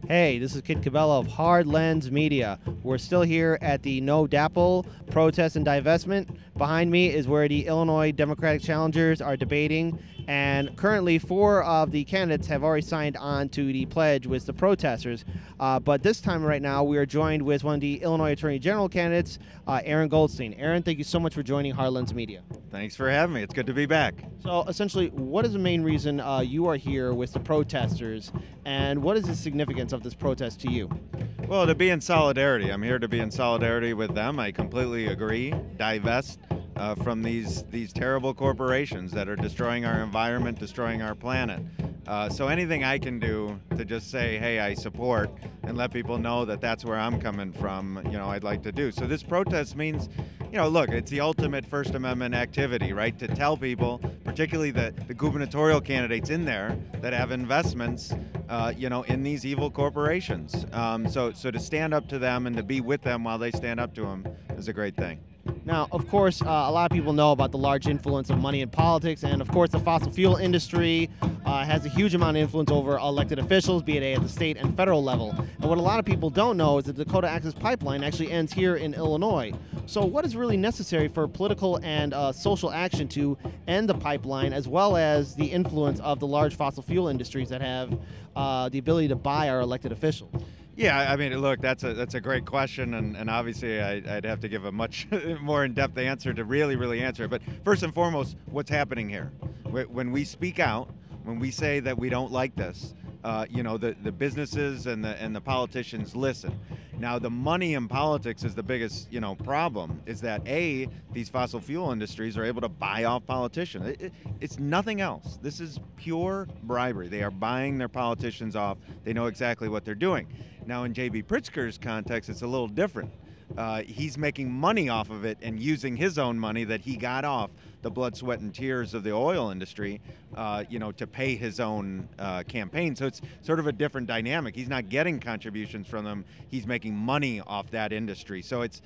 Hey, this is Kid Cabela of Hard Lens Media. We're still here at the No DAPL protest and divestment. Behind me is where the Illinois Democratic challengers are debating, and currently 4 of the candidates have already signed on to the pledge with the protesters. But this time right now, we are joined with one of the Illinois Attorney General candidates, Aaron Goldstein. Aaron, thank you so much for joining Hard Lens Media. Thanks for having me. It's good to be back. So essentially, what is the main reason you are here with the protesters, and what is the significance of this protest to you? Well, to be in solidarity. I'm here to be in solidarity with them. I completely agree. Divest from these terrible corporations that are destroying our environment, destroying our planet. So anything I can do to just say, hey, I support, and let people know that that's where I'm coming from, I'd like to do. So this protest means, look, it's the ultimate First Amendment activity, right? To tell people, particularly the gubernatorial candidates in there that have investments, in these evil corporations. So to stand up to them and to be with them while they stand up to them is a great thing. Now, of course, a lot of people know about the large influence of money in politics, and of course, the fossil fuel industry has a huge amount of influence over elected officials, be it at the state and federal level. And what a lot of people don't know is that the Dakota Access Pipeline actually ends here in Illinois. So what is really necessary for political and social action to end the pipeline, as well as the influence of the large fossil fuel industries that have the ability to buy our elected officials? Yeah, I mean, look, that's a great question, and obviously I'd have to give a much more in-depth answer to really answer it. But first and foremost, what's happening here? When we speak out, when we say that we don't like this, the businesses and the politicians listen. Now, the money in politics is the biggest, problem, is that, A, these fossil fuel industries are able to buy off politicians. It's nothing else. This is pure bribery. They are buying their politicians off. They know exactly what they're doing. Now, in J.B. Pritzker's context, it's a little different. He's making money off of it and using his own money that he got off the blood, sweat, and tears of the oil industry, to pay his own campaign. So it's sort of a different dynamic. He's not getting contributions from them. He's making money off that industry. So it's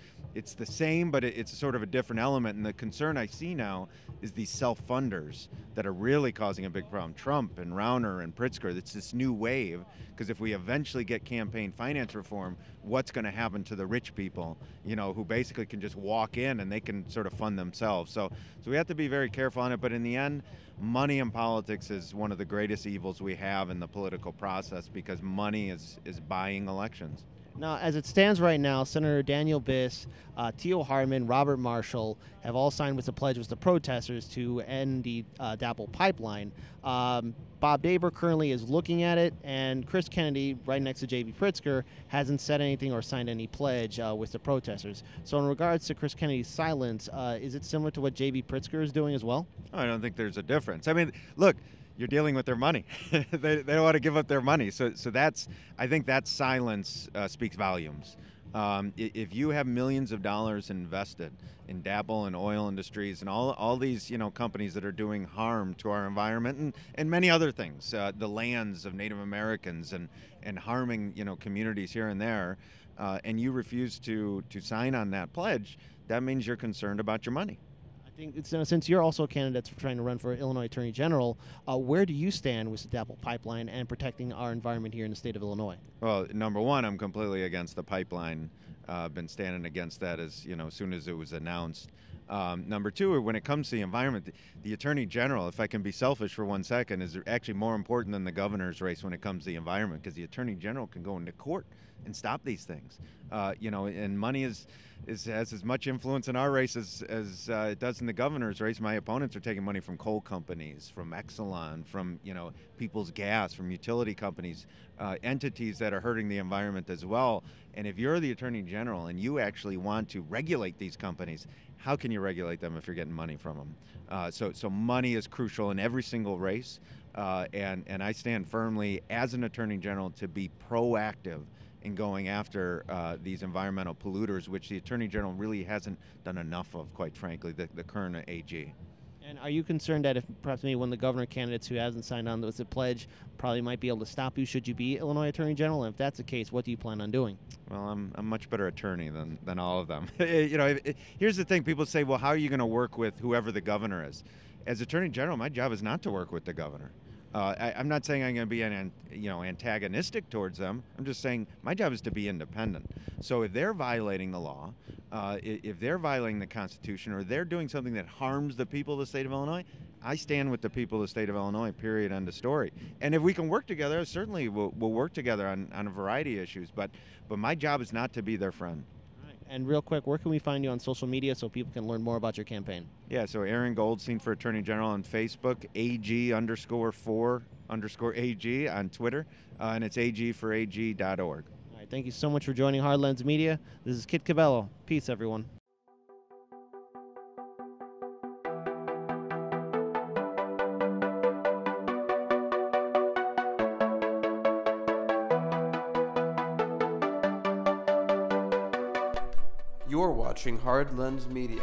the same, but it's sort of a different element. And the concern I see now is these self-funders that are really causing a big problem. Trump and Rauner and Pritzker, it's this new wave, because if we eventually get campaign finance reform, what's going to happen to the rich people, who basically can just walk in and they can sort of fund themselves. So we have to be very careful on it. But in the end, money in politics is one of the greatest evils we have in the political process, because money is buying elections. Now, as it stands right now, Senator Daniel Biss, Theo Hartman, Robert Marshall have all signed with the pledge with the protesters to end the DAPL pipeline. Bob Daber currently is looking at it, and Chris Kennedy, right next to J.B. Pritzker, hasn't said anything or signed any pledge with the protesters. So in regards to Chris Kennedy's silence, is it similar to what J.B. Pritzker is doing as well? I don't think there's a difference. I mean, look, you're dealing with their money. they don't want to give up their money. So I think that silence speaks volumes. If you have millions of dollars invested in DAPL and oil industries and all these companies that are doing harm to our environment and many other things, the lands of Native Americans and harming communities here and there, and you refuse to sign on that pledge, that means you're concerned about your money. I think since you're also a candidate for trying to run for Illinois Attorney General, where do you stand with the DAPL pipeline and protecting our environment here in the state of Illinois? Well, number one, I'm completely against the pipeline. Been standing against that as soon as it was announced. Number two, when it comes to the environment, the Attorney General, if I can be selfish for 1 second, is actually more important than the governor's race when it comes to the environment, because the Attorney General can go into court and stop these things. And money has as much influence in our race as it does in the governor's race. My opponents are taking money from coal companies, from Exelon, from People's Gas, from utility companies, entities that are hurting the environment as well. And if you're the Attorney General and you actually want to regulate these companies, how can you regulate them if you're getting money from them? So money is crucial in every single race, and I stand firmly as an Attorney General to be proactive in going after these environmental polluters, which the Attorney General really hasn't done enough of, quite frankly, the current AG. And are you concerned that if perhaps maybe one of the governor candidates who hasn't signed on with the pledge probably might be able to stop you should you be Illinois Attorney General? And if that's the case, what do you plan on doing? Well, I'm a much better attorney than all of them. Here's the thing. People say, well, how are you going to work with whoever the governor is? As Attorney General, my job is not to work with the governor. I'm not saying I'm going to be antagonistic towards them. I'm just saying my job is to be independent. So if they're violating the law, if they're violating the Constitution, or they're doing something that harms the people of the state of Illinois, I stand with the people of the state of Illinois, period, end of story. And if we can work together, certainly we'll work together on a variety of issues. But my job is not to be their friend. And real quick, where can we find you on social media so people can learn more about your campaign? Yeah, so Aaron Goldstein for Attorney General on Facebook, AG_4_AG on Twitter, and it's AG4AG.org. All right, thank you so much for joining Hard Lens Media. This is Kit Cabello. Peace, everyone. You're watching Hard Lens Media.